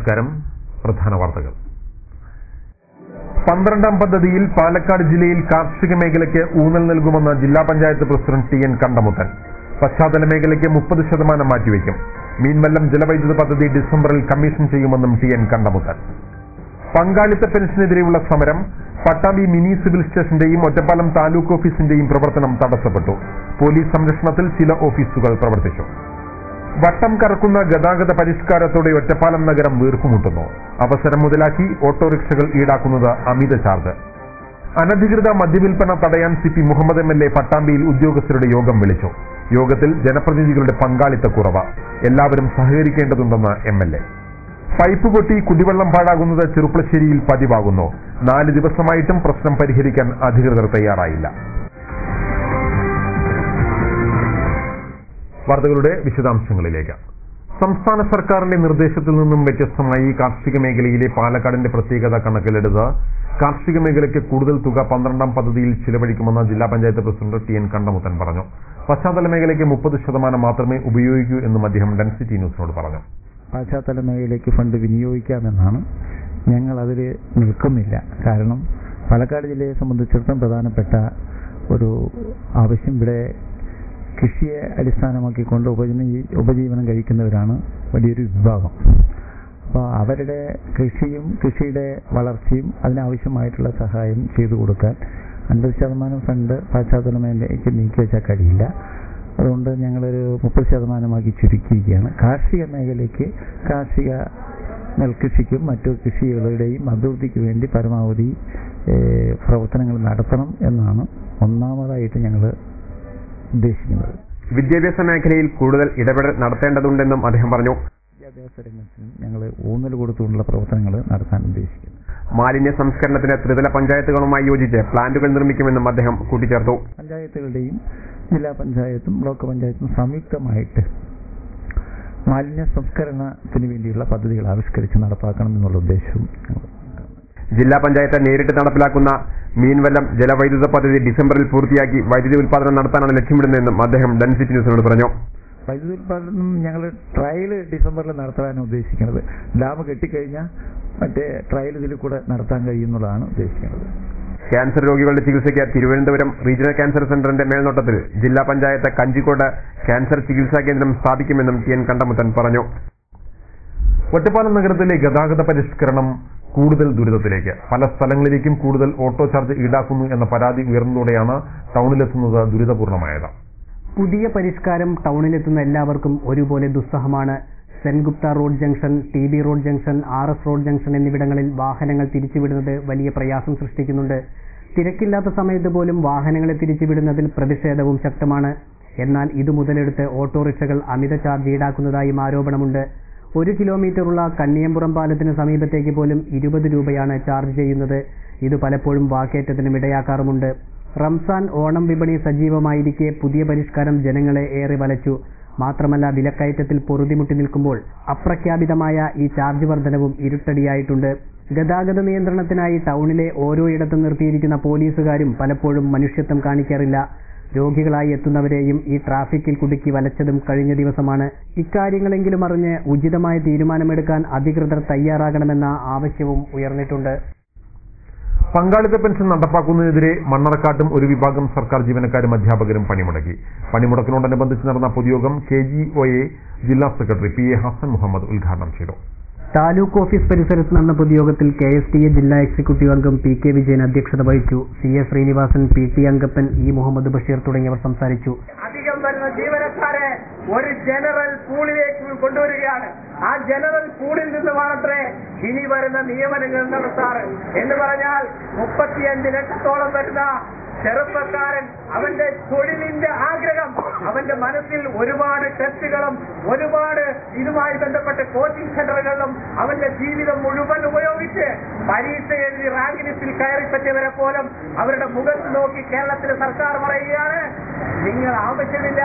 നമസ്കാരം. പ്രധാന വാർത്തകൾ. 12ാം പദ്ധതിയിൽ പാലക്കാട് ജില്ലയിൽ കാർഷിക മേഖലയ്ക്ക് ഊന്നൽ നൽകുമെന്ന് ജില്ലാ പഞ്ചായത്ത് പ്രസിഡന്റ് ടി.എൻ. കണ്ടമുത്തൻ. പശ്ചാത്തല മേഖലയ്ക്ക് 30% മാറ്റിവെക്കും. മീൻവല്ലം ജലവൈദ്യുത പദ്ധതി ഡിസംബറിൽ കമ്മീഷൻ ചെയ്യുമെന്നും ടി.എൻ. കണ്ടമുത്തൻ. പങ്കാളിത്ത പെൻഷനെതിരെയുള്ള സമരം. പട്ടാമ്പി മിനി സിവിൽ സ്റ്റേഷന്റെയും ഒറ്റപ്പാലം താലൂക്ക് ഓഫീസിന്റെയും പ്രവർത്തനം തടസ്സപ്പെട്ടു. പോലീസ് സംരക്ഷണത്തിൽ ചില ഓഫീസുകൾ പ്രവർത്തിച്ചു. വട്ടം കറക്കുന്ന ഗതാഗത പരിഷ്കാരത്തോടെ ഒറ്റപ്പാലം നഗരം വീർപ്പുമുട്ടുന്നു. അവസരം മുതലാക്കി ഓട്ടോറിക്ഷകൾ ഈടാക്കുന്നത് അമിത ചാർജ്. അനധികൃത മദ്യവിൽപ്പന തടയാൻ CP മുഹമ്മദ് MLA പട്ടാമ്പിയിൽ ഉദ്യോഗസ്ഥരുടെ യോഗം വിളിച്ചു. യോഗത്തിൽ ജനപ്രതിനിധികളുടെ പങ്കാളിത്തക്കുറവ്. എല്ലാവരും സഹകരിക്കേണ്ടതുണ്ടെന്ന് MLA. പൈപ്പ് പൊട്ടി കുടിവെള്ളം പാഴാകുന്നത് ചെറുപ്പളശ്ശേരിയിൽ പതിവാകുന്നു. 4 ദിവസമായിട്ടും പ്രശ്നം പരിഹരിക്കാൻ അധികൃതർ തയ്യാറായില്ല. വാർത്തകളുടെ വിശദാംശങ്ങളിലേക്ക്. സംസ്ഥാന സർക്കാരിന്റെ നിർദ്ദേശത്തിൽ നിന്നും വ്യത്യസ്തമായി കാർഷിക മേഖലയിലെ പാലക്കാടിന്റെ പ്രത്യേകത കണക്കിലെടുത്ത് കാർഷിക മേഖലയ്ക്ക് കൂടുതൽ തുക 12ാം പദ്ധതിയിൽ ചിലവഴിക്കുമെന്ന് ജില്ലാ പഞ്ചായത്ത് പ്രസിഡന്റ് ടി.എൻ. കണ്ടമുത്തൻ പറഞ്ഞു. പശ്ചാത്തല മേഖലയ്ക്ക് 30% മാത്രമേ ഉപയോഗിക്കൂ എന്നും അദ്ദേഹം ഡെൻസിറ്റി ന്യൂസിനോട് പറഞ്ഞു. പശ്ചാത്തല മേഖലയ്ക്ക് ഫണ്ട് വിനിയോഗിക്കാമെന്നാണ്. ഞങ്ങൾ അതിൽ നിൽക്കുന്നില്ല. കാരണം പാലക്കാട് ജില്ലയെ സംബന്ധിച്ചിടത്തോളം പ്രധാനപ്പെട്ട ഒരു ആവശ്യം ഇവിടെ കൃഷിയെ അടിസ്ഥാനമാക്കിക്കൊണ്ട് ഉപജീവനം കഴിക്കുന്നവരാണ് വലിയൊരു വിഭാഗം. അപ്പോൾ അവരുടെ കൃഷിയും കൃഷിയുടെ വളർച്ചയും അതിനാവശ്യമായിട്ടുള്ള സഹായം ചെയ്തു കൊടുക്കാൻ 50% ഫണ്ട് പശ്ചാത്തല മേഖലയ്ക്ക് നീക്കി വെച്ചാൽ കഴിയില്ല. അതുകൊണ്ട് ഞങ്ങളൊരു 30% ചുരുക്കിയിരിക്കുകയാണ്. കാർഷിക മേഖലയ്ക്ക് കാർഷിക നെൽകൃഷിക്കും മറ്റു കൃഷികളുടെയും അഭിവൃദ്ധിക്ക് വേണ്ടി പരമാവധി പ്രവർത്തനങ്ങൾ നടത്തണം എന്നാണ് ഒന്നാമതായിട്ട് ഞങ്ങൾ ഉദ്ദേശിക്കുന്നത്. വിദ്യാഭ്യാസ മേഖലയിൽ കൂടുതൽ ഇടപെടൽ നടത്തേണ്ടതുണ്ടെന്നും അദ്ദേഹം പറഞ്ഞു. വിദ്യാഭ്യാസ രംഗത്തിനും ഞങ്ങൾ ഊന്നൽ കൊടുത്തുകൊണ്ടുള്ള പ്രവർത്തനങ്ങൾ നടത്താൻ ഉദ്ദേശിക്കുന്നു. മാലിന്യ സംസ്കരണത്തിന് ത്രിതല പഞ്ചായത്തുകളുമായി യോജിച്ച് പ്ലാന്റുകൾ നിർമ്മിക്കുമെന്നും അദ്ദേഹം കൂട്ടിച്ചേർത്തു. പഞ്ചായത്തുകളുടെയും ജില്ലാ പഞ്ചായത്തും ബ്ലോക്ക് പഞ്ചായത്തും സംയുക്തമായിട്ട് മാലിന്യ സംസ്കരണത്തിന് വേണ്ടിയുള്ള പദ്ധതികൾ ആവിഷ്കരിച്ച് നടപ്പാക്കണം എന്നുള്ള ഉദ്ദേശവും ജില്ലാ പഞ്ചായത്ത് നേരിട്ട് നടപ്പിലാക്കുന്ന മീൻവല്ലം ജലവൈദ്യുത പദ്ധതി ഡിസംബറിൽ പൂർത്തിയാക്കി വൈദ്യുതി ഉൽപാദനം നടത്താനാണ് ലക്ഷ്യമിടുന്നതെന്നും അദ്ദേഹം ഡെൻസിറ്റി ന്യൂസിനോട് പറഞ്ഞു. വൈദ്യുതി ഉൽപാദനം ഞങ്ങൾ ട്രയൽ ഡിസംബറിൽ നടത്താനാണ് ഉദ്ദേശിക്കുന്നത്. ഡാം കെട്ടിക്കഴിഞ്ഞാൽ മറ്റേ ട്രയൽ ഇതിൽ കൂടെ നടത്താൻ കഴിയുന്നതാണ് ഉദ്ദേശിക്കുന്നത്. ക്യാൻസർ രോഗികളുടെ ചികിത്സയ്ക്ക് തിരുവനന്തപുരം റീജിയണൽ ക്യാൻസർ സെന്ററിന്റെ മേൽനോട്ടത്തിൽ ജില്ലാ പഞ്ചായത്ത് കഞ്ചിക്കോട് ക്യാൻസർ ചികിത്സാ കേന്ദ്രം സ്ഥാപിക്കുമെന്നും ടി.എൻ. കണ്ടമുത്തൻ പറഞ്ഞു. ഒറ്റപ്പാലം നഗരത്തിലെ ഗതാഗത പരിഷ്കരണം കൂടുതൽ ദുരിതത്തിലേക്ക്. പല സ്ഥലങ്ങളിലേക്കും കൂടുതൽ ഓട്ടോ ചാർജ് ഈടാക്കുന്നു എന്ന പരാതി ഉയർന്നതോടെയാണ് ടൗണിലെത്തുന്നത് ദുരിതപൂർണമായത്. പുതിയ പരിഷ്കാരം ടൗണിലെത്തുന്ന എല്ലാവർക്കും ഒരുപോലെ ദുസ്സഹമാണ്. Sengupta road junction, TB road junction, RS road junction എന്നിവിടങ്ങളിൽ വാഹനങ്ങൾ തിരിച്ചുവിടുന്നത് വലിയ പ്രയാസം സൃഷ്ടിക്കുന്നുണ്ട്. തിരക്കില്ലാത്ത സമയത്ത് പോലും വാഹനങ്ങളെ തിരിച്ചുവിടുന്നതിൽ പ്രതിഷേധവും ശക്തമാണ്. എന്നാൽ ഇത് മുതലെടുത്ത് ഓട്ടോറിക്ഷകൾ അമിത ചാർജ് ഈടാക്കുന്നതായും ആരോപണമുണ്ട്. 1 കിലോമീറ്ററുള്ള കണ്ണിയമ്പുറം പാലത്തിന് സമീപത്തേക്ക് പോലും 20 രൂപയാണ് ചാർജ് ചെയ്യുന്നത്. ഇത് പലപ്പോഴും വാക്കേറ്റത്തിനും ഇടയാക്കാറുമുണ്ട്. റംസാൻ, ഓണം വിപണി സജീവമായിരിക്കെ പുതിയ പരിഷ്കാരം ജനങ്ങളെ ഏറെ വലച്ചു. മാത്രമല്ല വിലക്കയറ്റത്തിൽ പൊറുതിമുട്ടി നിൽക്കുമ്പോൾ അപ്രഖ്യാപിതമായ ഈ ചാർജ് വർധനവും ഇരുട്ടടിയായിട്ടുണ്ട്. ഗതാഗത നിയന്ത്രണത്തിനായി ടൗണിലെ ഓരോയിടത്തും നിർത്തിയിരിക്കുന്ന പോലീസുകാരും പലപ്പോഴും മനുഷ്യത്വം കാണിക്കാറില്ല. രോഗികളായി എത്തുന്നവരെയും ഈ ട്രാഫിക്കിൽ കുടുക്കി വലച്ചതും കഴിഞ്ഞ ദിവസമാണ്. ഇക്കാര്യങ്ങളെങ്കിലും അറിഞ്ഞ് ഉചിതമായ തീരുമാനമെടുക്കാൻ അധികൃതർ തയ്യാറാകണമെന്ന ആവശ്യവും ഉയർന്നിട്ടുണ്ട്. പങ്കാളിത്ത പെൻഷൻ നടപ്പാക്കുന്നതിനെതിരെ മണ്ണറക്കാട്ടും ഒരു വിഭാഗം സർക്കാർ ജീവനക്കാരും അധ്യാപകരും പണിമുടക്കി. പണിമുടക്കിനോടനുബന്ധിച്ച് നടന്ന പൊതുയോഗം KGOA ജില്ലാ സെക്രട്ടറി PA ഹസൻ മുഹമ്മദ് ഉദ്ഘാടനം ചെയ്തു. താലൂക്ക് ഓഫീസ് പരിസരത്ത് നടന്ന പൊതുയോഗത്തിൽ KSTA ജില്ലാ എക്സിക്യൂട്ടീവ് അംഗം PK വിജയൻ അധ്യക്ഷത വഹിച്ചു. CA Sreenivasan, PT അംഗപ്പൻ, E Muhammad Basheer തുടങ്ങിയവർ സംസാരിച്ചു. അധികം വരുന്ന ജീവനക്കാരെ ഒരു ജനറൽ പൂളിലേക്ക് കൊണ്ടുവരികയാണ്. ആ ജനറൽ പൂളിൽ നിന്ന് മാത്രമേ ഇനി വരുന്ന നിയമനങ്ങൾ നടത്താറ്. എന്ന് പറഞ്ഞാൽ 35 ലക്ഷത്തോളം വരുന്ന ചെറുപ്പക്കാരൻ അവന്റെ തൊഴിലിന്റെ ആഗ്രഹം, അവന്റെ മനസ്സിൽ ഒരുപാട് ടെസ്റ്റുകളും ഒരുപാട് ഇതുമായി ബന്ധപ്പെട്ട കോച്ചിങ് സെന്ററുകളിലും അവന്റെ ജീവിതം മുഴുവൻ ഉപയോഗിച്ച് പരീക്ഷ എഴുതി റാങ്ക് ലിസ്റ്റിൽ കയറിപ്പറ്റിയവരെ പോലും അവരുടെ മുഖത്ത് നോക്കി കേരളത്തിലെ സർക്കാർ പറയുകയാണ്, നിങ്ങൾ ആവശ്യമില്ല,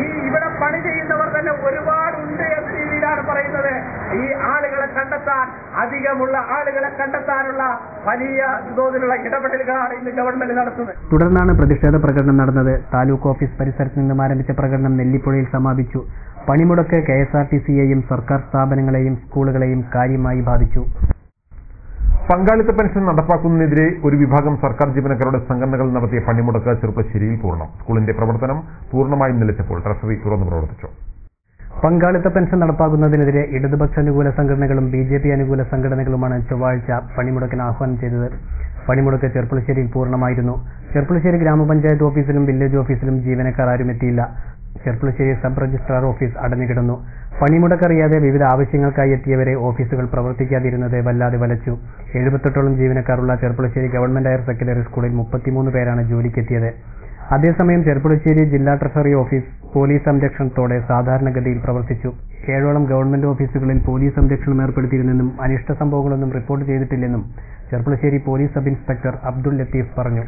ഈ ഇവിടെ പണി ചെയ്യുന്നവർ തന്നെ ഒരുപാടുണ്ട് എന്ന രീതിയിൽ എന്താണ് പറയുന്നത്? ഈ ആളുകളെ കണ്ടെത്താൻ, അധികമുള്ള ആളുകളെ കണ്ടെത്താനുള്ള വലിയ തോതിലുള്ള ഇടപെടലുകളാണ് ഇന്ന് ഗവൺമെന്റ് നടത്തുന്നത്. തുടർന്നാണ് പ്രതിഷേധ പ്രകടനം നടന്നത്. താലൂക്ക് ഓഫീസ് പരിസരത്ത് നിന്നും ആരംഭിച്ച പ്രകടനം നെല്ലിപ്പുഴയിൽ സമാപിച്ചു. പണിമുടക്ക് KSRTCയെയും സർക്കാർ സ്ഥാപനങ്ങളെയും സ്കൂളുകളെയും കാര്യമായി ബാധിച്ചു. പങ്കാളിത്ത പെൻഷൻ നടപ്പാക്കുന്നതിനെതിരെ ഒരു വിഭാഗം സർക്കാർ ജീവനക്കാരുടെ സംഘടനകൾ നടത്തിയ പണിമുടക്ക് ചെറുപ്പശ്ശേരിയിൽ പൂർണ്ണം. സ്കൂളിന്റെ പ്രവർത്തനം പൂർണ്ണമായും നിലച്ചപ്പോൾ ട്രഷറി തുറന്നു പ്രവർത്തിച്ചു. പങ്കാളിത്ത പെൻഷൻ നടപ്പാക്കുന്നതിനെതിരെ ഇടതുപക്ഷ അനുകൂല സംഘടനകളും BJP അനുകൂല സംഘടനകളുമാണ് ചൊവ്വാഴ്ച പണിമുടക്കിന് ആഹ്വാനം ചെയ്തത്. പണിമുടക്ക് ചെർപ്പുളശ്ശേരിയിൽ പൂർണ്ണമായിരുന്നു. ചെർപ്പുളശ്ശേരി ഗ്രാമപഞ്ചായത്ത് ഓഫീസിലും വില്ലേജ് ഓഫീസിലും ജീവനക്കാർ ആരും എത്തിയില്ല. ചെർപ്പുളശ്ശേരി സബ് രജിസ്ട്രാർ ഓഫീസ് അടഞ്ഞുകിടന്നു. പണിമുടക്കറിയാതെ വിവിധ ആവശ്യങ്ങൾക്കായി എത്തിയവരെ ഓഫീസുകൾ പ്രവർത്തിക്കാതിരുന്നത് വല്ലാതെ വലച്ചു. 78ഓളം ജീവനക്കാരുള്ള ചെർപ്പുളശ്ശേരി ഗവൺമെന്റ് ഹയർ സെക്കൻഡറി സ്കൂളിൽ 33 പേരാണ് ജോലിക്കെത്തിയത്. അതേസമയം ചെർപ്പുളശ്ശേരി ജില്ലാ ട്രഷറി ഓഫീസ് പോലീസ് സംരക്ഷണത്തോടെ സാധാരണഗതിയിൽ പ്രവർത്തിച്ചു. 7ഓളം ഗവൺമെന്റ് ഓഫീസുകളിൽ പോലീസ് സംരക്ഷണം ഏർപ്പെടുത്തിയിരുന്നെന്നും അനിഷ്ട സംഭവങ്ങളൊന്നും റിപ്പോർട്ട് ചെയ്തിട്ടില്ലെന്നും Cherpulassery police sub inspector Abdul Latheef പറഞ്ഞു.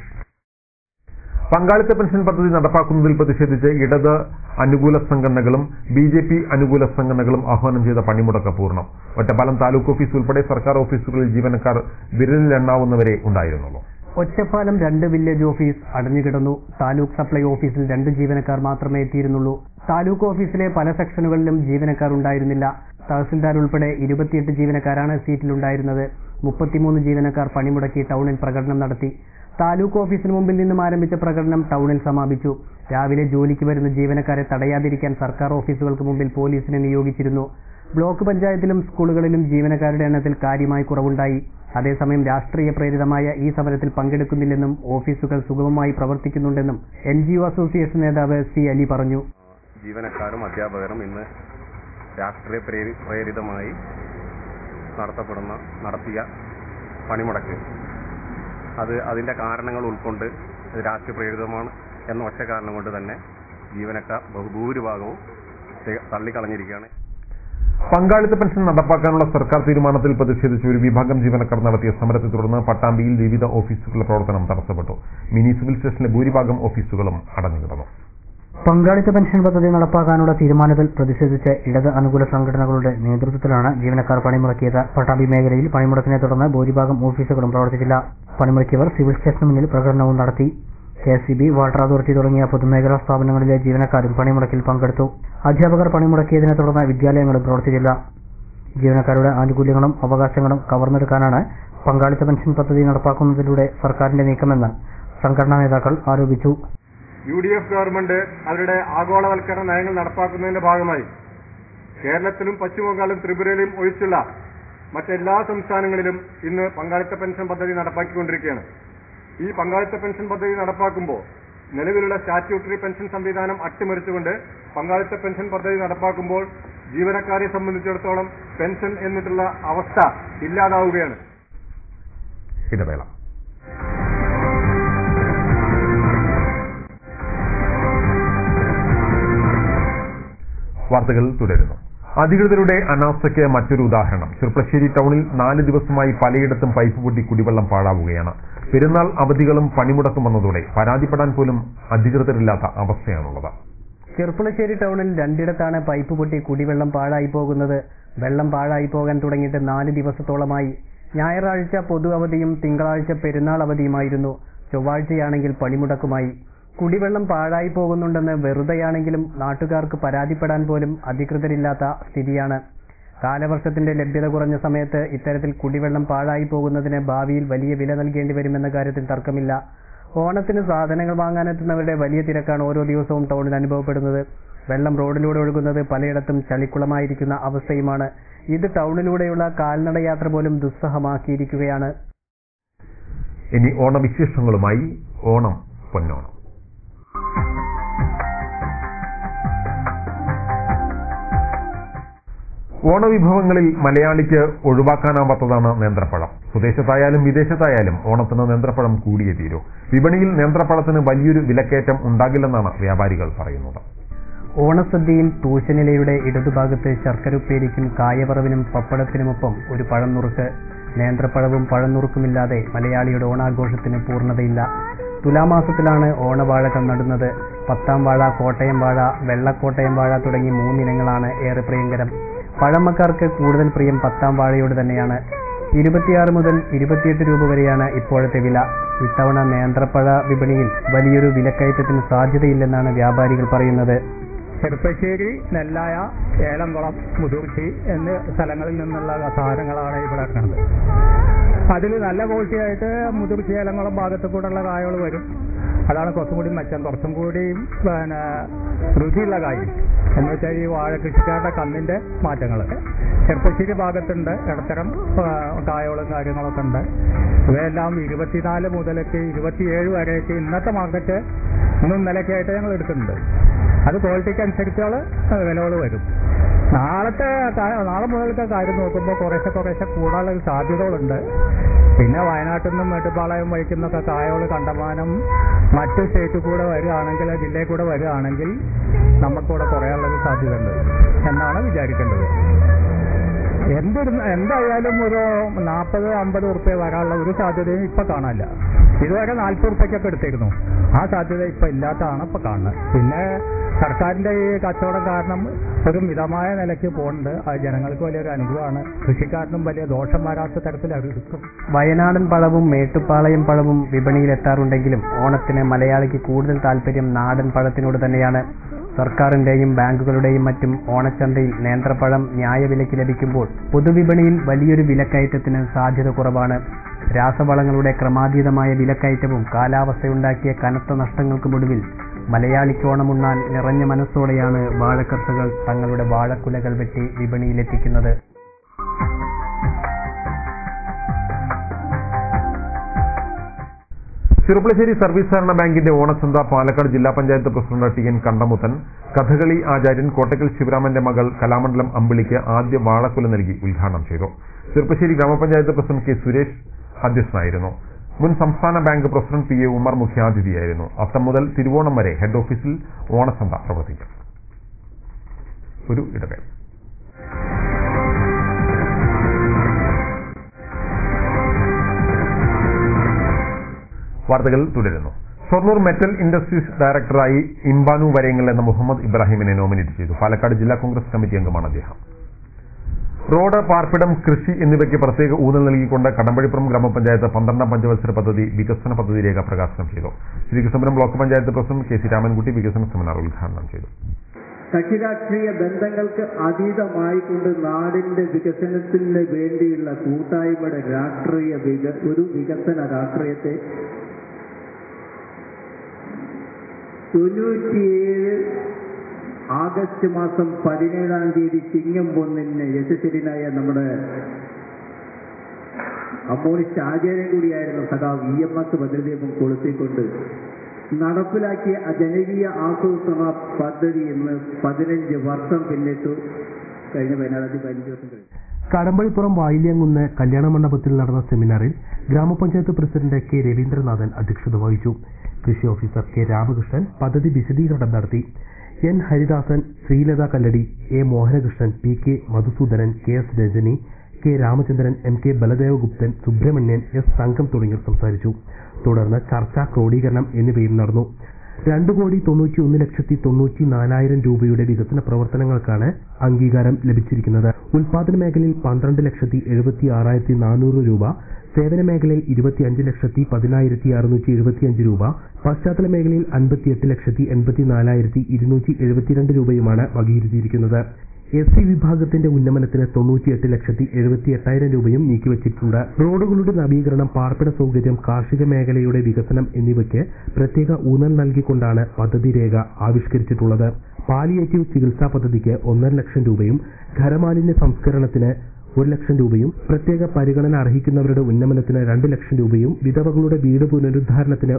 പങ്കാളിത്ത പെൻഷൻ പദ്ധതി നടപ്പാക്കുന്നതിൽ പ്രതിഷേധിച്ച് ഇടത് അനുകൂല സംഘടനകളും BJP അനുകൂല സംഘടനകളും ആഹ്വാനം ചെയ്ത പണിമുടക്ക് പൂർണ്ണം. ഒറ്റപ്പാലം താലൂക്ക് ഓഫീസ് ഉൾപ്പെടെ സർക്കാർ ഓഫീസുകളിൽ ജീവനക്കാർ വിരലിലെണ്ണാവുന്നവരെ ഉണ്ടായിരുന്നുള്ളൂ. ഒറ്റപ്പാലം 2 വില്ലേജ് ഓഫീസ് അടഞ്ഞുകിടന്നു. താലൂക്ക് സപ്ലൈ ഓഫീസിൽ 2 ജീവനക്കാർ മാത്രമേ എത്തിയിരുന്നുള്ളൂ. താലൂക്ക് ഓഫീസിലെ പല സെക്ഷനുകളിലും ജീവനക്കാർ ഉണ്ടായിരുന്നില്ല. തഹസിൽദാർ ഉൾപ്പെടെ 28 ജീവനക്കാരാണ് സീറ്റിലുണ്ടായിരുന്നത്. 33 ജീവനക്കാർ പണിമുടക്കി ടൗണിൽ പ്രകടനം നടത്തി. താലൂക്ക് ഓഫീസിന് മുമ്പിൽ നിന്നും ആരംഭിച്ച പ്രകടനം ടൗണിൽ സമാപിച്ചു. രാവിലെ ജോലിക്ക് വരുന്ന ജീവനക്കാരെ തടയാതിരിക്കാൻ സർക്കാർ ഓഫീസുകൾക്ക് മുമ്പിൽ പോലീസിനെ നിയോഗിച്ചിരുന്നു. ബ്ലോക്ക് പഞ്ചായത്തിലും സ്കൂളുകളിലും ജീവനക്കാരുടെ എണ്ണത്തിൽ കാര്യമായി കുറവുണ്ടായി. അതേസമയം രാഷ്ട്രീയ പ്രേരിതമായ ഈ സമരത്തിൽ പങ്കെടുക്കുന്നില്ലെന്നും ഓഫീസുകൾ സുഗമമായി പ്രവർത്തിക്കുന്നുണ്ടെന്നും NGO അസോസിയേഷൻ നേതാവ് C. അലി പറഞ്ഞു. ജീവനക്കാരും അധ്യാപകരും ഇന്ന് രാഷ്ട്രീയ പ്രേരിതമായി നടത്തിയ പണിമുടക്ക് അതിന്റെ കാരണങ്ങൾ ഉൾക്കൊണ്ട് രാഷ്ട്രീയ പ്രേരിതമാണ് എന്ന ഒറ്റ കാരണം കൊണ്ട് തന്നെ ജീവനക്കാർ ബഹുഭൂരിഭാഗവും തള്ളിക്കളഞ്ഞിരിക്കുകയാണ്. പങ്കാളിത്ത പെൻഷൻ നടപ്പാക്കാനുള്ള സർക്കാർ തീരുമാനത്തിൽ പ്രതിഷേധിച്ച് ഒരു വിഭാഗം ജീവനക്കാർ നടത്തിയ സമരത്തെ തുടർന്ന് പട്ടാമ്പിയിൽ വിവിധ ഓഫീസുകളുടെ പ്രവർത്തനം തടസ്സപ്പെട്ടു. മിനി സിവിൽ സ്റ്റേഷനിലെ ഭൂരിഭാഗം ഓഫീസുകളും അടഞ്ഞുകിടന്നു. പങ്കാളിത്ത പെൻഷൻ പദ്ധതി നടപ്പാക്കാനുള്ള തീരുമാനത്തിൽ പ്രതിഷേധിച്ച് ഇടത് അനുകൂല സംഘടനകളുടെ നേതൃത്വത്തിലാണ് ജീവനക്കാർ പണിമുടക്കിയത്. പട്ടാമ്പി മേഖലയിൽ പണിമുടക്കിനെ തുടർന്ന് ഭൂരിഭാഗം ഓഫീസുകളും പ്രവർത്തിച്ചില്ല. പണിമുടക്കിയവർ സിവിൽ സ്റ്റേഷന് മുന്നിൽ പ്രകടനവും നടത്തി. KSEB, വാട്ടർ അതോറിറ്റി തുടങ്ങിയ പൊതുമേഖലാ സ്ഥാപനങ്ങളിലെ ജീവനക്കാരും പണിമുടക്കിൽ പങ്കെടുത്തു. അധ്യാപകർ പണിമുടക്കിയതിനെ തുടർന്ന് വിദ്യാലയങ്ങളും പ്രവർത്തിച്ചില്ല. ജീവനക്കാരുടെ ആനുകൂല്യങ്ങളും അവകാശങ്ങളും കവർന്നെടുക്കാനാണ് പങ്കാളിത്ത പെൻഷൻ പദ്ധതി നടപ്പാക്കുന്നതിലൂടെ സർക്കാരിന്റെ നീക്കമെന്ന് സംഘടനാ നേതാക്കൾ ആരോപിച്ചു. UDF ഗവൺമെന്റ് അവരുടെ ആഗോളവൽക്കരണ നയങ്ങൾ നടപ്പാക്കുന്നതിന്റെ ഭാഗമായി കേരളത്തിലും പശ്ചിമബംഗാളിലും ത്രിപുരയിലും ഒഴിച്ചുള്ള മറ്റെല്ലാ സംസ്ഥാനങ്ങളിലും ഇന്ന് പങ്കാളിത്ത പെൻഷൻ പദ്ധതി നടപ്പാക്കിക്കൊണ്ടിരിക്കുകയാണ്. ഈ പങ്കാളിത്ത പെൻഷൻ പദ്ധതി നടപ്പാക്കുമ്പോൾ നിലവിലുള്ള സ്റ്റാറ്റ്യൂട്ടറി പെൻഷൻ സംവിധാനം അട്ടിമറിച്ചുകൊണ്ട് പങ്കാളിത്ത പെൻഷൻ പദ്ധതി നടപ്പാക്കുമ്പോൾ ജീവനക്കാരെ സംബന്ധിച്ചിടത്തോളം പെൻഷൻ എന്നിട്ടുള്ള അവസ്ഥ ഇല്ലാതാവുകയാണ്. ഇടവേള. വാർത്തകൾ തുടരുന്നു. അധികൃതരുടെ അനാസ്ഥയ്ക്ക് മറ്റൊരു ഉദാഹരണം. ചെർപ്പശ്ശേരി ടൗണിൽ 4 ദിവസമായി പലയിടത്തും പൈപ്പ് പൊട്ടി കുടിവെള്ളം പാഴാവുകയാണ്. പെരുന്നാൾ അവധികളും പണിമുടക്കും വന്നതോടെ പരാതിപ്പെടാൻ പോലും അധികൃതരില്ലാത്ത അവസ്ഥയാണുള്ളത്. ചെർപ്പുളശ്ശേരി ടൗണിൽ 2 ഇടത്താണ് പൈപ്പ് പൊട്ടി കുടിവെള്ളം പാഴായി പോകുന്നത്. വെള്ളം പാഴായി പോകാൻ തുടങ്ങിയിട്ട് 4 ദിവസത്തോളമായി. ഞായറാഴ്ച പൊതു അവധിയും തിങ്കളാഴ്ച പെരുന്നാൾ അവധിയുമായിരുന്നു. ചൊവ്വാഴ്ചയാണെങ്കിൽ പണിമുടക്കുമായി. കുടിവെള്ളം പാഴായി പോകുന്നുണ്ടെന്ന് വെറുതെയാണെങ്കിലും നാട്ടുകാർക്ക് പരാതിപ്പെടാൻ പോലും അധികൃതരില്ലാത്ത സ്ഥിതിയാണ്. കാലവർഷത്തിന്റെ ലഭ്യത കുറഞ്ഞ സമയത്ത് ഇത്തരത്തിൽ കുടിവെള്ളം പാഴായി പോകുന്നതിന് ഭാവിയിൽ വലിയ വില നൽകേണ്ടി വരുമെന്ന കാര്യത്തിൽ തർക്കമില്ല. ഓണത്തിന് സാധനങ്ങൾ വാങ്ങാനെത്തുന്നവരുടെ വലിയ തിരക്കാണ് ഓരോ ദിവസവും ടൗണിൽ അനുഭവപ്പെടുന്നത്. വെള്ളം റോഡിലൂടെ ഒഴുകുന്നത് പലയിടത്തും ചളിക്കുളമായിരിക്കുന്ന അവസ്ഥയുമാണ്. ഇത് ടൗണിലൂടെയുള്ള കാൽനടയാത്ര പോലും ദുസ്സഹമാക്കിയിരിക്കുകയാണ്. ഇനി ഓണവിശേഷങ്ങളുമായി ഓണം പൊന്നോണം. ഓണവിഭവങ്ങളിൽ മലയാളിക്ക് ഒഴിവാക്കാനാവാത്തതാണ് നേന്ത്രപ്പഴം. സ്വദേശത്തായാലും വിദേശത്തായാലും ഓണത്തിന് നേന്ത്രപ്പഴം കൂടിയേ തീരൂ. വിപണിയിൽ നേന്ത്രപ്പഴത്തിന് വലിയൊരു വിലക്കയറ്റം ഉണ്ടാകില്ലെന്നാണ് വ്യാപാരികൾ പറയുന്നത്. ഓണസദ്യയിൽ തൂശനിലയുടെ ഇടതുഭാഗത്ത് ശർക്കരപ്പേരിക്കും കായവറവിനും പപ്പടത്തിനുമൊപ്പം ഒരു പഴം നുറുക്ക്. നേന്ത്രപ്പഴവും പഴനുറുക്കുമില്ലാതെ മലയാളിയുടെ ഓണാഘോഷത്തിന് പൂർണ്ണതയില്ല. തുലാമാസത്തിലാണ് ഓണവാഴകൾ നടുന്നത്. 10ാം വാഴ, കോട്ടയം വാഴ, വെള്ളക്കോട്ടയം വാഴ തുടങ്ങി 3 ഇനങ്ങളാണ് ഏറെ പ്രിയങ്കരം. പഴമക്കാർക്ക് കൂടുതൽ പ്രിയം 10ാം വാഴയോട് തന്നെയാണ്. 26 മുതൽ 28 രൂപ വരെയാണ് ഇപ്പോഴത്തെ വില. ഇത്തവണ നേന്ത്രപ്പഴ വിപണിയിൽ വലിയൊരു വിലക്കയറ്റത്തിന് സാധ്യതയില്ലെന്നാണ് വ്യാപാരികൾ പറയുന്നത്. ചെറുപ്പശ്ശേരി, നെല്ലായ, ഏലംകുളം, മുതുർച്ചി എന്നീ സ്ഥലങ്ങളിൽ നിന്നുള്ള സാധനങ്ങളാണ് ഇവിടെ ഇറങ്ങുന്നത്. അതിൽ നല്ല ക്വാളിറ്റിയായിട്ട് മുതുർച്ചി, ഏലംകുളം ഭാഗത്ത് കൂടെയുള്ള കായകൾ വരും. അതാണ് കുറച്ചും കൂടി മെച്ചം, കുറച്ചും കൂടിയും രുചിയുള്ള കായ് എന്ന് വെച്ചാൽ ഈ വാഴ കൃഷിക്കാരുടെ കന്നിൻ്റെ മാറ്റങ്ങൾ. ചെറുപ്പശ്ശേരി ഭാഗത്തുണ്ട് ഇടത്തരം കായകളും കാര്യങ്ങളൊക്കെ ഉണ്ട്. ഇവയെല്ലാം 24 മുതലേക്ക് 27 വരെയൊക്കെ ഇന്നത്തെ മാർക്കറ്റ് ഇന്നും നിലയ്ക്കായിട്ട് ഞങ്ങൾ എടുക്കുന്നുണ്ട്. അത് ക്വാളിറ്റിക്ക് അനുസരിച്ചുള്ള വിലകൾ വരും. നാളെ മുതലത്തെ കാര്യം നോക്കുമ്പോൾ കുറേശ്ശെ കൂടാനുള്ള സാധ്യതകളുണ്ട്. പിന്നെ വയനാട്ടിൽ നിന്നും മേട്ടുപ്പാളയം വഹിക്കുന്നൊക്കെ കായകൾ കണ്ടമാനം മറ്റ് സ്റ്റേറ്റിൽ കൂടെ വരികയാണെങ്കിൽ, ജില്ലയിൽ കൂടെ വരികയാണെങ്കിൽ നമുക്കിവിടെ കുറയാനുള്ളൊരു സാധ്യതയുണ്ട് എന്നാണ് വിചാരിക്കേണ്ടത്. എന്തായാലും ഒരു 40-50 ഉറുപ്പ്യ വരാനുള്ള ഒരു സാധ്യതയും ഇപ്പം കാണാനില്ല. ഇതുവരെ 40 ഉറുപ്പ്യക്കൊക്കെ എടുത്തിരുന്നു. ആ സാധ്യത ഇപ്പം ഇല്ലാത്തതാണ് ഇപ്പം കാണുന്നത്. പിന്നെ സർക്കാരിൻ്റെ ഈ കച്ചവടം കാരണം ഒരു മിതമായ നിലയ്ക്ക് പോകുന്നുണ്ട്. അത് ജനങ്ങൾക്ക് വലിയൊരു അനുഭവമാണ്. കൃഷിക്കാരനും വലിയ ദോഷം വരാത്ത തരത്തിൽ അത് എടുക്കും. വയനാടൻ പഴവും മേട്ടുപ്പാളയം പഴവും വിപണിയിലെത്താറുണ്ടെങ്കിലും ഓണത്തിന് മലയാളിക്ക് കൂടുതൽ താല്പര്യം നാടൻ പഴത്തിനോട് തന്നെയാണ്. സർക്കാരിന്റെയും ബാങ്കുകളുടെയും മറ്റും ഓണച്ചന്തയിൽ നേന്ത്രപ്പഴം ന്യായവിലയ്ക്ക് ലഭിക്കുമ്പോൾ പൊതുവിപണിയിൽ വലിയൊരു വിലക്കയറ്റത്തിന് സാധ്യത കുറവാണ്. രാസവളങ്ങളുടെ ക്രമാതീതമായ വിലക്കയറ്റവും കാലാവസ്ഥയുണ്ടാക്കിയ കനത്ത നഷ്ടങ്ങൾക്കുമൊടുവിൽ മലയാളിക്ക് ഓണമുണ്ണാൻ നിറഞ്ഞ മനസ്സോടെയാണ് വാഴക്കർഷകർ തങ്ങളുടെ വാഴക്കുലകൾ വെട്ടി വിപണിയിലെത്തിക്കുന്നത്. ചെറുപ്പശ്ശേരി സർവീസ് സഹകരണ ബാങ്കിന്റെ ഓണച്ചന്ത പാലക്കാട് ജില്ലാ panchayat president T N Kandamuthan, Kathakali ആചാര്യൻ കോട്ടക്കൽ ശിവരാമന്റെ മകൾ കലാമണ്ഡലം അമ്പിളിക്ക് ആദ്യ വാഴക്കുല നൽകി ഉദ്ഘാടനം ചെയ്തു. ചെറുപ്പശ്ശേരി ഗ്രാമപഞ്ചായത്ത് പ്രസിഡന്റ് കെ സുരേഷ് അധ്യക്ഷനായിരുന്നു. മുൻ സംസ്ഥാന bank president P A Umar മുഖ്യാതിഥിയായിരുന്നു. അത്തം മുതൽ തിരുവോണം വരെ ഹെഡ് ഓഫീസിൽ ഓണച്ചന്ത പ്രവർത്തിക്കും. ഒരു ഇടവേള. വാർത്തകൾ തുടരുന്നു. ഷൊർണൂർ മെറ്റൽ ഇൻഡസ്ട്രീസ് ഡയറക്ടറായി ഇംബാനു വരയങ്ങൾ എന്ന മുഹമ്മദ് ഇബ്രാഹിമിനെ നോമിനേറ്റ് ചെയ്തു. പാലക്കാട് ജില്ലാ കോൺഗ്രസ് കമ്മിറ്റി അംഗമാണ് അദ്ദേഹം. റോഡ്, പാർപ്പിടം, കൃഷി എന്നിവയ്ക്ക് പ്രത്യേക ഊന്നൽ നൽകിക്കൊണ്ട് കടമ്പഴിപ്പുറം ഗ്രാമപഞ്ചായത്ത് 12ാം പഞ്ചവത്സര പദ്ധതി വികസന പദ്ധതി രേഖ പ്രകാശനം ചെയ്തു. Sreekrishnapuram block panchayat president K C Ramankutty വികസന സെമിനാർ ഉദ്ഘാടനം ചെയ്തു. കക്ഷിരാഷ്ട്രീയ ബന്ധങ്ങൾക്ക് അതീതമായിക്കൊണ്ട് നാടിന്റെ വികസനത്തിന് വേണ്ടിയുള്ള കൂട്ടായ്മയുടെ ഒരു വികസന രാഷ്ട്രീയത്തെ 97 ആഗസ്റ്റ് മാസം 17-ാം തീയതി ചിങ്ങം 1-ന് യശസ്വരനായ നമ്മുടെ കമ്മ്യൂണിസ്റ്റ് ആചാര്യൻ കൂടിയായിരുന്ന സഖാവ് EMS ഭദ്രദീപം കൊളുത്തിക്കൊണ്ട് നടപ്പിലാക്കിയ ജനകീയ ആസൂത്രണ പദ്ധതി ഇന്ന് 15 വർഷം പിന്നിട്ടു. കഴിഞ്ഞ 15 ദിവസം കഴിഞ്ഞു. കടമ്പഴിപ്പുറം വായില്യങ്കുന്ന് കല്യാണ മണ്ഡപത്തിൽ നടന്ന സെമിനാറിൽ ഗ്രാമപഞ്ചായത്ത് പ്രസിഡന്റ് കെ രവീന്ദ്രനാഥൻ അധ്യക്ഷത വഹിച്ചു. കൃഷി ഓഫീസർ കെ രാമകൃഷ്ണൻ പദ്ധതി വിശദീകരണം നടത്തി. N Haridasan, Sreelatha Kalladi, A Mohanakrishnan, P K Madhusoodanan, K S Rajani, K Ramachandran, M K Baladevaguptan, Subrahmanian, S സംഘം തുടങ്ങിയവർ സംസാരിച്ചു. തുടർന്ന് ചർച്ച, ക്രോഡീകരണം എന്നിവയും നടന്നു. 2,91,94,000 രൂപയുടെ വികസന പ്രവർത്തനങ്ങൾക്കാണ് അംഗീകാരം ലഭിച്ചിരിക്കുന്നത്. ഉൽപാദന മേഖലയിൽ 12,76,400 രൂപ, സേവന മേഖലയിൽ 25,10,675 രൂപ, പശ്ചാത്തല മേഖലയിൽ 58,84,272 രൂപയുമാണ് വകയിരുത്തിയിരിക്കുന്നത്. SC വിഭാഗത്തിന്റെ ഉന്നമനത്തിന് 98,78,000 രൂപയും നീക്കിവച്ചിട്ടുണ്ട്. റോഡുകളുടെ നവീകരണം, പാർപ്പിട സൗകര്യം, കാർഷിക മേഖലയുടെ വികസനം എന്നിവയ്ക്ക് പ്രത്യേക ഊന്നൽ നൽകിക്കൊണ്ടാണ് പദ്ധതി രേഖ ആവിഷ്കരിച്ചിട്ടുള്ളത്. പാലിയേറ്റീവ് ചികിത്സാ പദ്ധതിക്ക് 1.5 ലക്ഷം രൂപയും ഖരമാലിന്യ സംസ്കരണത്തിന് 1 ലക്ഷം രൂപയും, പ്രത്യേക പരിഗണന അർഹിക്കുന്നവരുടെ ഉന്നമനത്തിന് 2 ലക്ഷം രൂപയും, വിധവകളുടെ വീട് പുനരുദ്ധാരണത്തിന്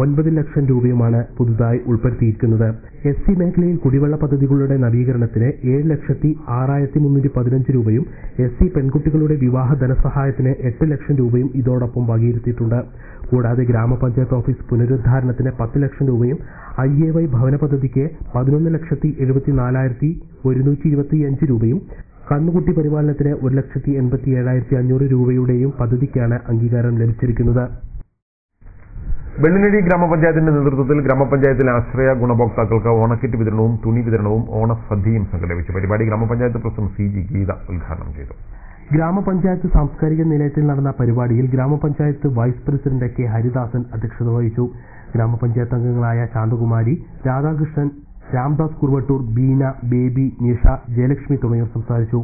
9 ലക്ഷം രൂപയുമാണ് പുതുതായി ഉൾപ്പെടുത്തിയിരിക്കുന്നത്. SC മേഖലയിൽ കുടിവെള്ള പദ്ധതികളുടെ നവീകരണത്തിന് 7,06,315 രൂപയും, SC പെൺകുട്ടികളുടെ വിവാഹ ധനസഹായത്തിന് 8 ലക്ഷം രൂപയും ഇതോടൊപ്പം വകയിരുത്തിയിട്ടുണ്ട്. കൂടാതെ ഗ്രാമപഞ്ചായത്ത് ഓഫീസ് പുനരുദ്ധാരണത്തിന് 10 ലക്ഷം രൂപയും, IAY ഭവന പദ്ധതിക്ക് 11,74,125 രൂപയും, കന്നുകുട്ടി പരിപാലനത്തിന് 1,87,500 രൂപയുടെയും പദ്ധതിക്കാണ് അംഗീകാരം ലഭിച്ചിരിക്കുന്നത്. വെള്ളിനഴി ഗ്രാമപഞ്ചായത്തിന്റെ നേതൃത്വത്തിൽ ഗ്രാമപഞ്ചായത്തിലെ ആശ്രയ ഗുണഭോക്താക്കൾക്ക് ഓണക്കിറ്റ് വിതരണവും തുണി വിതരണവും ഓണസദ്യയും സംഘടിപ്പിച്ചു. പരിപാടി ഗ്രാമപഞ്ചായത്ത് പ്രസിഡന്റ് CG ഗീത ഉദ്ഘാടനം ചെയ്തു. ഗ്രാമപഞ്ചായത്ത് സാംസ്കാരിക നിലയത്തിൽ നടന്ന പരിപാടിയിൽ ഗ്രാമപഞ്ചായത്ത് വൈസ് പ്രസിഡന്റ് കെ ഹരിദാസൻ അധ്യക്ഷത വഹിച്ചു. ഗ്രാമപഞ്ചായത്ത് അംഗങ്ങളായ ശാന്തകുമാരി, രാധാകൃഷ്ണൻ, രാംദാസ് കുർവട്ടൂർ, ബീന, ബേബി, നിഷ, ജയലക്ഷ്മി തുടങ്ങിയവർ സംസാരിച്ചു.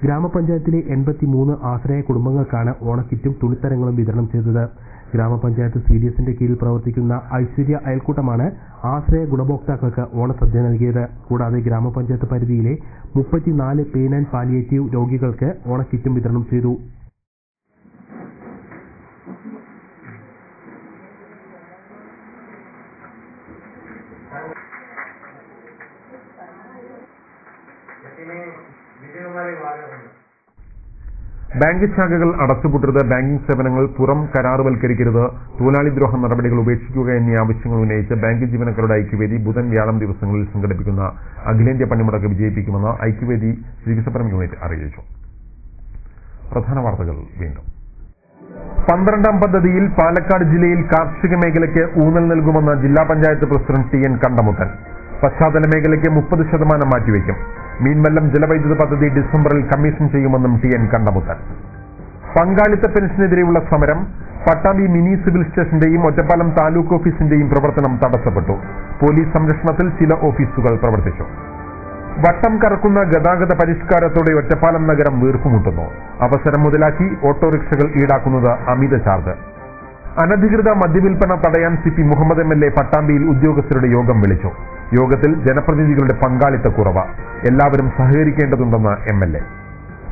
ഗ്രാമപഞ്ചായത്തിലെ 83 ആശ്രയ കുടുംബങ്ങൾക്കാണ് ഓണക്കിറ്റും തുണിത്തരങ്ങളും വിതരണം ചെയ്തത്. ഗ്രാമപഞ്ചായത്ത് CDSന്റെ കീഴിൽ പ്രവർത്തിക്കുന്ന ഐശ്വര്യ അയൽക്കൂട്ടമാണ് ആശ്രയ ഗുണഭോക്താക്കൾക്ക് ഓണസദ്യ നൽകിയത്. കൂടാതെ ഗ്രാമപഞ്ചായത്ത് പരിധിയിലെ 34 പെയിൻ ആൻഡ് പാലിയേറ്റീവ് രോഗികൾക്ക് ഓണക്കിറ്റും വിതരണം ചെയ്തു. ബാങ്ക് ശാഖകൾ അടച്ചുപൂട്ടരുത്, ബാങ്കിംഗ് സേവനങ്ങൾ പുറം കരാറുവൽക്കരിക്കരുത്, തൊഴിലാളി ദ്രോഹ നടപടികൾ ഉപേക്ഷിക്കുക എന്നീ ആവശ്യങ്ങൾ ഉന്നയിച്ച് ബാങ്ക് ജീവനക്കാരുടെ ഐക്യവേദി ബുധൻ വ്യാഴം ദിവസങ്ങളിൽ സംഘടിപ്പിക്കുന്ന അഖിലേന്ത്യാ പണിമുടക്ക് വിജയിപ്പിക്കുമെന്ന് ഐക്യവേദി വികസന യൂണിറ്റ് അറിയിച്ചു. പ്രധാന വാർത്തകൾ വീണ്ടും. 12ാം പദ്ധതിയിൽ പാലക്കാട് ജില്ലയിൽ കാർഷിക മേഖലയ്ക്ക് ഊന്നൽ നൽകുമെന്ന് ജില്ലാ പഞ്ചായത്ത് പ്രസിഡന്റ് TN കണ്ടമുത്തൻ. പശ്ചാത്തല മേഖലയ്ക്ക് 30% മാറ്റിവെക്കും. മീൻവല്ലം ജലവൈദ്യുത പദ്ധതി ഡിസംബറിൽ കമ്മീഷൻ ചെയ്യുമെന്നും TN കണ്ടമുത്തൻ. പങ്കാളിത്ത പെൻഷനെതിരെയുള്ള സമരം പട്ടാമ്പി മിനി സിവിൽ സ്റ്റേഷന്റെയും ഒറ്റപ്പാലം താലൂക്ക് ഓഫീസിന്റെയും പ്രവർത്തനം തടസ്സപ്പെട്ടു. പോലീസ് സംരക്ഷണത്തിൽ ചില ഓഫീസുകൾ പ്രവർത്തിച്ചു. വട്ടം കറക്കുന്ന ഗതാഗത പരിഷ്കാരത്തോടെ ഒറ്റപ്പാലം നഗരം വീർപ്പുമുട്ടുന്നു. അവസരം മുതലാക്കി ഓട്ടോറിക്ഷകൾ ഈടാക്കുന്നത് അമിത ചാർജ്. അനധികൃത മദ്യവിൽപ്പന തടയാൻ CP മുഹമ്മദ് MLA പട്ടാമ്പിയിൽ ഉദ്യോഗസ്ഥരുടെ യോഗം വിളിച്ചു. യോഗത്തിൽ ജനപ്രതിനിധികളുടെ പങ്കാളിത്തക്കുറവ്. എല്ലാവരും സഹകരിക്കേണ്ടതുണ്ടെന്ന് MLA.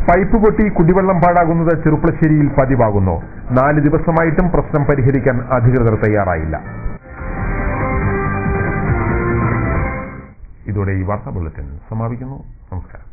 പൈപ്പ് പൊട്ടി കുടിവെള്ളം പാഴാകുന്നത് ചെറുപ്പളശ്ശേരിയിൽ പതിവാകുന്നു. 4 ദിവസമായിട്ടും പ്രശ്നം പരിഹരിക്കാൻ അധികൃതർ തയ്യാറായില്ല. ഇതോടെ ഈ വാർത്താ ബുള്ളറ്റിൻ സമാപിക്കുന്നു. നമസ്കാരം.